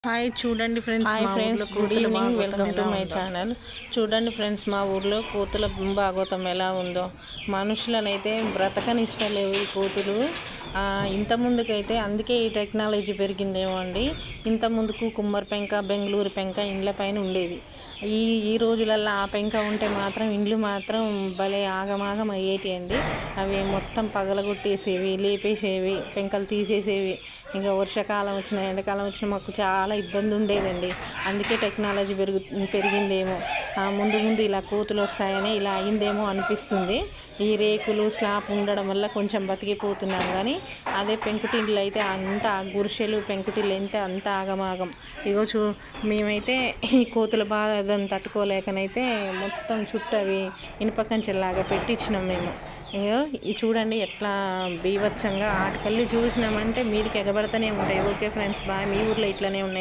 Hi చూడండి friends, hi మా friends, ఊర్లో గుడ్ కోతుల ఈవినింగ్. భాగవతం వెల్కమ్ టు ఎలా మై ఉందో. ఛానల్. చూడండి ఫ్రెండ్స్, మా ఊర్లో కోతుల భాగవతం ఎలా ఉందో. మనుషులనైతే బ్రతకనిస్తలేవు ఈ కోతులు. ఇంత ముందుకైతే అందుకే ఈ టెక్నాలజీ పెరిగిందేమో అండి. ఇంత ముందుకు కుమ్మరి పెంక, బెంగళూరు పెంక ఇండ్ల పైన ఉండేది. ఈ రోజులల్లో ఆ పెంక ఉంటే మాత్రం ఇండ్లు మాత్రం భలే ఆగమాగం అయ్యేటి అండి. అవి మొత్తం పగలగొట్టేసేవి, లేపేసేవి, పెంకలు తీసేసేవి. ఇంకా వర్షాకాలం వచ్చినా ఎండాకాలం వచ్చినా మాకు చాలా ఇబ్బంది ఉండేదండి. అందుకే టెక్నాలజీ పెరిగిందేమో. ముందు ముందు ఇలా కోతులు వస్తాయని ఇలా అయిందేమో అనిపిస్తుంది. ఈ రేకులు స్లాబ్ ఉండడం వల్ల కొంచెం బతికిపోతున్నాం, కానీ అదే పెంకుటిల్లు అయితే అంత గుడిసెలు పెంకుటిల్లు అయితే అంత ఆగమాగం. ఇగో మేమైతే ఈ కోతుల బాధ తట్టుకోలేకనైతే మొత్తం చుట్టూ అవి ఇనుప కంచెలాగా పెట్టించినాం మేము. ఇగో ఇది చూడండి ఎట్లా బీభత్సంగా ఆటకెళ్ళి చూసినామంటే మీదికి ఎగబడతానే ఉంటాయి. Okay friends, bye. మీ ఊర్లో ఇట్లనే ఉన్నాయా?